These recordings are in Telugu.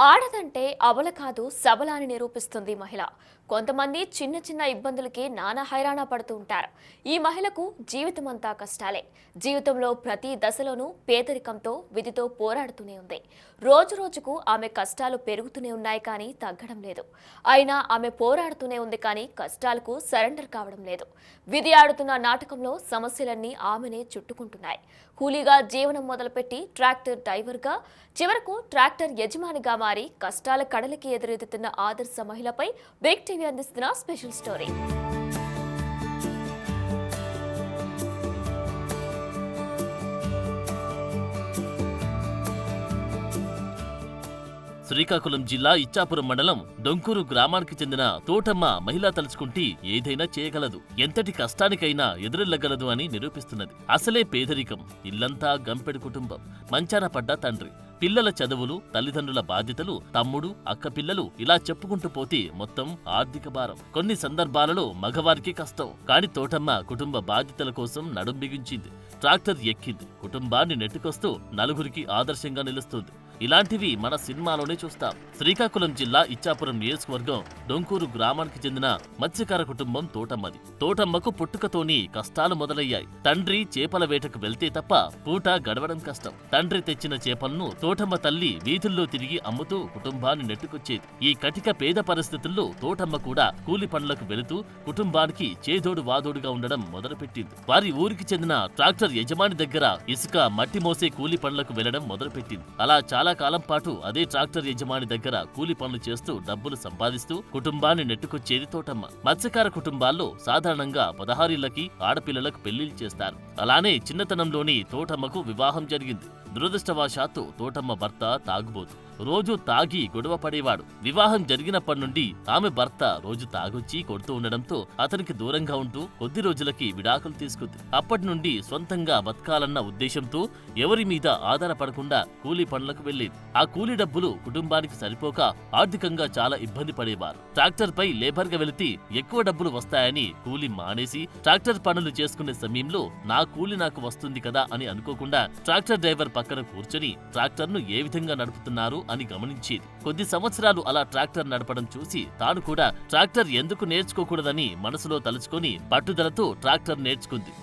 ఆడదంటే అబల కాదు సబల అని నిరూపిస్తుంది మహిళ. కొంతమంది చిన్న చిన్న ఇబ్బందులకి నానా హైరాణ పడుతూ ఉంటారు. ఈ మహిళకు జీవితమంతా కష్టాలే. జీవితంలో ప్రతి దశలోనూ పేదరికంతో విధితో పోరాడుతూనే ఉంది. రోజు రోజుకు ఆమె కష్టాలు పెరుగుతూనే ఉన్నాయి కానీ తగ్గడం లేదు. అయినా ఆమె పోరాడుతూనే ఉంది కానీ కష్టాలకు సరెండర్ కావడం లేదు. విధి ఆడుతున్న నాటకంలో సమస్యలన్నీ ఆమెనే చుట్టుకుంటున్నాయి. కూలీగా జీవనం మొదలుపెట్టి ట్రాక్టర్ డ్రైవర్గా చివరకు ట్రాక్టర్ యజమానిగా మారి కష్టాల కడలికి ఎదురెదుతున్న ఆదర్శ మహిళపై బిగ్ టీవీ అందిస్తున్న స్పెషల్ స్టోరీ. శ్రీకాకుళం జిల్లా ఇచ్చాపురం మండలం డొంకూరు గ్రామానికి చెందిన తోటమ్మ మహిళ తలుచుకుంటే ఏదైనా చేయగలదు, ఎంతటి కష్టానికైనా ఎదురెళ్లగలదు అని నిరూపిస్తున్నది. అసలే పేదరికం, ఇల్లంతా గంపెడు కుటుంబం, మంచాన పడ్డ తండ్రి, పిల్లల చదువులు, తల్లిదండ్రుల బాధ్యతలు, తమ్ముడు అక్క పిల్లలు, ఇలా చెప్పుకుంటూ పోతే మొత్తం ఆర్థిక భారం. కొన్ని సందర్భాలలో మగవారికి కష్టం, కాని తోటమ్మ కుటుంబ బాధ్యతల కోసం నడుం బిగించింది. ట్రాక్టర్ ఎక్కింది, కుటుంబాన్ని నెట్టుకొస్తూ నలుగురికి ఆదర్శంగా నిలుస్తుంది. ఇలాంటివి మన సినిమాలోనే చూస్తాం. శ్రీకాకుళం జిల్లా ఇచ్చాపురం నియోజకవర్గం డొంకూరు గ్రామానికి చెందిన మత్స్యకార కుటుంబం తోటమ్మది. తోటమ్మకు పుట్టుకతోని కష్టాలు మొదలయ్యాయి. తండ్రి చేపల వేటకు వెళ్తే తప్ప పూట గడవడం కష్టం. తండ్రి తెచ్చిన చేపలను తోటమ్మ తల్లి వీధుల్లో తిరిగి అమ్ముతూ కుటుంబాన్ని నెట్టుకొచ్చేది. ఈ కటిక పేద పరిస్థితుల్లో తోటమ్మ కూడా కూలి పనులకు వెళుతూ కుటుంబానికి చేదోడు వాదోడుగా ఉండడం మొదలుపెట్టింది. వారి ఊరికి చెందిన ట్రాక్టర్ యజమాని దగ్గర ఇసుక మట్టి మోసే కూలి పనులకు వెళ్లడం మొదలుపెట్టింది. అలా చాలా కాలం పాటు అదే ట్రాక్టర్ యజమాని దగ్గర కూలి పనులు చేస్తూ డబ్బులు సంపాదిస్తూ కుటుంబాన్ని నెట్టుకొచ్చేది తోటమ్మ. మత్స్యకార కుటుంబాల్లో సాధారణంగా 16 ఏళ్లకి ఆడపిల్లలకు పెళ్లిళ్లు చేస్తారు. అలానే చిన్నతనంలోని తోటమ్మకు వివాహం జరిగింది. దురదృష్టవశాత్తు తోటమ్మ భర్త తాగుబోతు. రోజు తాగి గొడవ పడేవాడు. వివాహం జరిగినప్పటి నుండి ఆమె భర్త రోజు తాగొచ్చి కొడుతూ ఉండడంతో అతనికి దూరంగా ఉంటూ కొద్ది రోజులకి విడాకులు తీసుకుంది. అప్పటి నుండి సొంతంగా బతకాలన్న ఉద్దేశంతో ఎవరి మీద ఆధారపడకుండా కూలీ పనులకు వెళ్లేది. ఆ కూలీ డబ్బులు కుటుంబానికి సరిపోక ఆర్థికంగా చాలా ఇబ్బంది పడేవారు. ట్రాక్టర్ పై లేబర్ గా వెళితే ఎక్కువ డబ్బులు వస్తాయని కూలీ మానేసి ట్రాక్టర్ పనులు చేసుకునే సమయంలో నా కూలి నాకు వస్తుంది కదా అని అనుకోకుండా ట్రాక్టర్ డ్రైవర్ పక్కన కూర్చొని ట్రాక్టర్ ను ఏ విధంగా నడుపుతున్నారు అని గమనించేది. కొద్ది సంవత్సరాలు అలా ట్రాక్టర్ నడపడం చూసి తాను కూడా ట్రాక్టర్ ఎందుకు నేర్చుకోకూడదని మనసులో తలుచుకొని పట్టుదలతో ట్రాక్టర్ నేర్చుకుంది.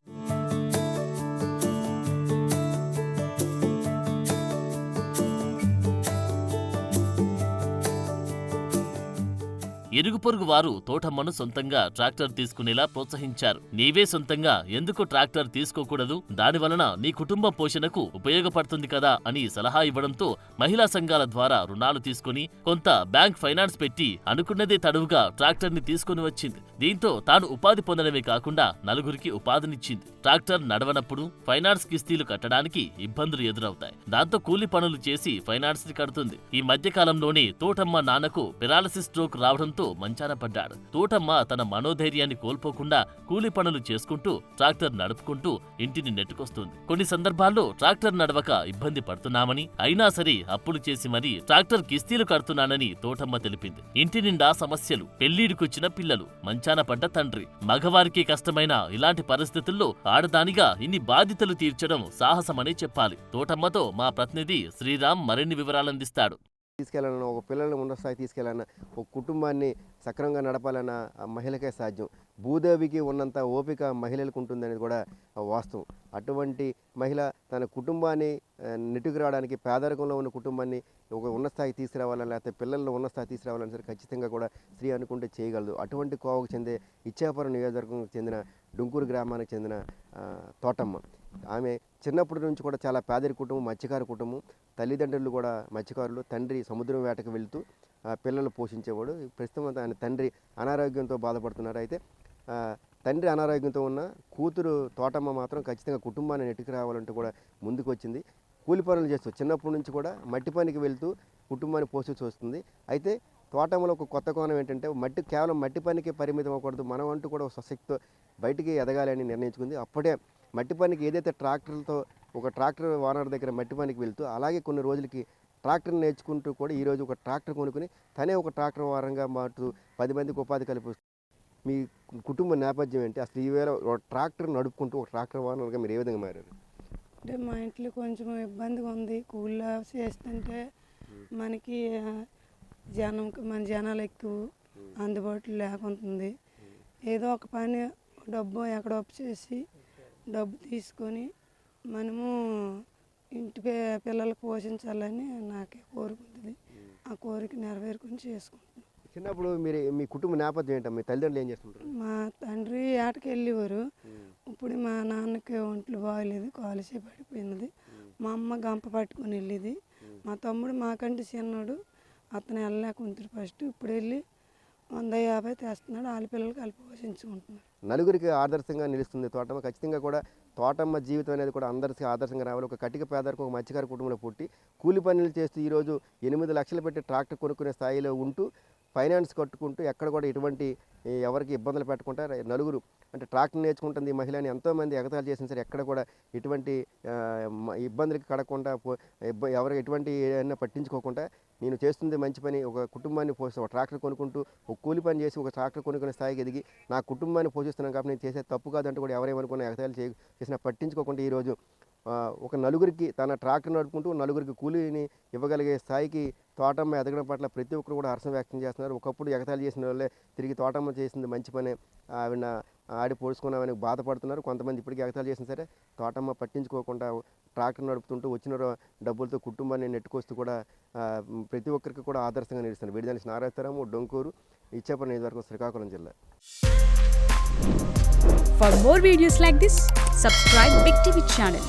ఇరుగు పొరుగు వారు తోటమ్మను సొంతంగా ట్రాక్టర్ తీసుకునేలా ప్రోత్సహించారు. నీవే సొంతంగా ఎందుకు ట్రాక్టర్ తీసుకోకూడదు, దానివలన నీ కుటుంబ పోషణకు ఉపయోగపడుతుంది కదా అని సలహా ఇవ్వడంతో మహిళా సంఘాల ద్వారా రుణాలు తీసుకుని కొంత బ్యాంక్ ఫైనాన్స్ పెట్టి అనుకున్నదే తడువుగా ట్రాక్టర్ ని తీసుకుని వచ్చింది. దీంతో తాను ఉపాధి పొందడమే కాకుండా నలుగురికి ఉపాధినిచ్చింది. ట్రాక్టర్ నడవనప్పుడు ఫైనాన్స్ కిస్తీలు కట్టడానికి ఇబ్బందులు ఎదురవుతాయి. దాంతో కూలి పనులు చేసి ఫైనాన్స్ ని కడుతుంది. ఈ మధ్య కాలంలోనే తోటమ్మ నాన్నకు పెరాలసిస్ స్ట్రోక్ రావడంతో మంచాన పడ్డాడు. తోటమ్మ తన మనోధైర్యాన్ని కోల్పోకుండా కూలి పనులు చేసుకుంటూ ట్రాక్టర్ నడుపుకుంటూ ఇంటిని నెట్టుకొస్తుంది. కొన్ని సందర్భాల్లో ట్రాక్టర్ నడవక ఇబ్బంది పడుతున్నామని, అయినా సరే అప్పులు చేసి మరీ ట్రాక్టర్ కిస్తీలు కడుతున్నానని తోటమ్మ తెలిపింది. ఇంటి నిండా సమస్యలు, పెళ్లిడికొచ్చిన పిల్లలు, మంచాన పడ్డ తండ్రి. మగవారికి కష్టమైన ఇలాంటి పరిస్థితుల్లో ఆడదానిగా ఇన్ని బాధ్యతలు తీర్చడం సాహసమనే చెప్పాలి. తోటమ్మతో మా ప్రతినిధి శ్రీరామ్ మరిన్ని వివరాలందిస్తాడు. తీసుకెళ్ళాలన్నా, ఒక పిల్లల్ని ఉన్నత స్థాయి తీసుకెళ్ళాలన్నా, ఒక కుటుంబాన్ని సక్రమంగా నడపాలన్న మహిళకే సాధ్యం. భూదేవికి ఉన్నంత ఓపిక మహిళలకు ఉంటుందనేది కూడా వాస్తవం. అటువంటి మహిళ తన కుటుంబాన్ని నెట్టుకు రావడానికి, పేదరికంలో ఉన్న కుటుంబాన్ని ఒక ఉన్నత స్థాయికి తీసుకురావాలని, లేకపోతే పిల్లలను ఉన్నత స్థాయి తీసుకురావాలని సరే ఖచ్చితంగా కూడా స్త్రీ అనుకుంటే చేయగలదు. అటువంటి కోవకు చెందే ఇచ్చాపురం నియోజకవర్గంకి చెందిన డొంకూరు గ్రామానికి చెందిన తోటమ్మ. ఆమె చిన్నప్పటి నుంచి కూడా చాలా పేదరి కుటుంబం, మత్స్యకార కుటుంబం. తల్లిదండ్రులు కూడా మత్స్యకారులు. తండ్రి సముద్రం వేటకు వెళుతూ పిల్లలు పోషించేవాడు. ప్రస్తుతం ఆయన తండ్రి అనారోగ్యంతో బాధపడుతున్నారు. అయితే తండ్రి అనారోగ్యంతో ఉన్న కూతురు తోటమ్మ మాత్రం ఖచ్చితంగా కుటుంబాన్ని నెట్టుకు రావాలంటూ కూడా ముందుకు వచ్చింది. కూలి పనులు చేస్తూ చిన్నప్పటి నుంచి కూడా మట్టి పనికి వెళుతూ కుటుంబాన్ని పోషించి వస్తుంది. అయితే తోటమ్మలో ఒక కొత్త కోణం ఏంటంటే కేవలం మట్టి పనికి పరిమితం అవ్వకూడదు, మనం అంటూ కూడా ఒక స్వశక్తితో బయటికి ఎదగాలని నిర్ణయించుకుంది. అప్పుడే మట్టి పనికి ఏదైతే ట్రాక్టర్లతో ఒక ట్రాక్టర్ ఓనర్ దగ్గర మట్టి పనికి వెళ్తూ అలాగే కొన్ని రోజులకి ట్రాక్టర్ నేర్చుకుంటూ కూడా ఈరోజు ఒక ట్రాక్టర్ కొనుక్కుని తనే ఒక ట్రాక్టర్ వారంగా మారుతూ 10 మందికి ఉపాధి కల్పిస్తుంది. మీ కుటుంబ నేపథ్యం ఏంటి? అసలు ఈవేళ ఒక ట్రాక్టర్ నడుపుకుంటూ ఒక ట్రాక్టర్ ఓనర్గా మీరు ఏ విధంగా మారారు? అంటే మా ఇంట్లో కొంచెం ఇబ్బందిగా ఉంది. కూలీలో చేస్తుంటే మనకి మన జనాలు ఎక్కువ అందుబాటులో లేకుంటుంది. ఏదో ఒక పని డబ్బు ఎక్కడ అప్పు చేసి డబ్బు తీసుకొని మనము ఇంటి పిల్లలు పోషించాలని నాకే కోరుకుంటుంది. ఆ కోరిక నెరవేరుకొని చేసుకుంటున్నాం. చిన్నప్పుడు మీ కుటుంబ నేపథ్యం ఏంటో, మీ తల్లిదండ్రులు ఏం చేస్తుంటారు? మా తండ్రి ఆటకి వెళ్ళేవారు. ఇప్పుడు మా నాన్నకి ఒంట్లో బాగలేదు, కాలుసే పడిపోయినది. మా అమ్మ గంప పట్టుకొని వెళ్ళేది. మా తమ్ముడు మాకంటే చిన్నోడు, అతను వెళ్ళలేకుంటారు ఫస్ట్. ఇప్పుడు వెళ్ళి 150 తెస్తున్నాడు. వాళ్ళ పిల్లలు కలిపి పోషించుకుంటున్నారు. నలుగురికి ఆదర్శంగా నిలుస్తుంది తోటమ్మ. ఖచ్చితంగా కూడా తోటమ్మ జీవితం అనేది కూడా అందరికీ ఆదర్శంగా రావాలి. ఒక కటిక పేదరికి, ఒక మత్స్యకార కుటుంబంలో పుట్టి కూలి పనులు చేస్తూ ఈరోజు 8 లక్షలు పెట్టి ట్రాక్టర్ కొనుక్కునే స్థాయిలో ఉంటూ ఫైనాన్స్ కట్టుకుంటూ ఎక్కడ కూడా ఎటువంటి ఎవరికి ఇబ్బందులు పెట్టకుండా నలుగురు అంటే ట్రాక్టర్ నేర్చుకుంటుంది ఈ మహిళని ఎంతోమంది ఎగతాళి చేసిన సరే ఎక్కడ కూడా ఎటువంటి ఇబ్బందులకి కడకుండా ఎవరికి ఎటువంటి ఏదైనా పట్టించుకోకుండా నేను చేస్తుంది మంచి పని, ఒక కుటుంబాన్ని పోషిస్తాను, ఒక ట్రాక్టర్ కొనుక్కుంటూ ఒక కూలి పని చేసి ఒక ట్రాక్టర్ కొనుక్కునే స్థాయికి ఎదిగి నా కుటుంబాన్ని పోషిస్తున్నాను కాబట్టి నేను చేసే తప్పు కాదంటే కూడా ఎవరేమనుకున్నా ఎగతాళి చేసినా పట్టించుకోకుండా ఈరోజు ఒక నలుగురికి తన ట్రాక్టర్ నడుపుకుంటూ నలుగురికి కూలీని ఇవ్వగలిగే స్థాయికి తోటమ్మ ఎదగడం పట్ల ప్రతి ఒక్కరు కూడా హర్షం వ్యక్తం చేస్తున్నారు. ఒకప్పుడు ఎగతాళి చేసిన వాళ్ళే తిరిగి తోటమ్మ చేసింది మంచి పని, ఆవిడ ఆడి పోడ్చుకున్నామని బాధపడుతున్నారు. కొంతమంది ఇప్పటికీ ఎగతాళి చేసిన సరే తోటమ్మ పట్టించుకోకుండా ట్రాక్టర్ నడుపుతుంటూ వచ్చిన డబ్బులతో కుటుంబాన్ని నెట్టుకొస్తూ కూడా ప్రతి ఒక్కరికి కూడా ఆదర్శంగా నిలుస్తున్నారు. విడుదల నారాయణరాము, డొంకూరు, ఇచ్చాపురం నియోజకవర్గం, శ్రీకాకుళం జిల్లా. For more videos like this, subscribe Big TV channel.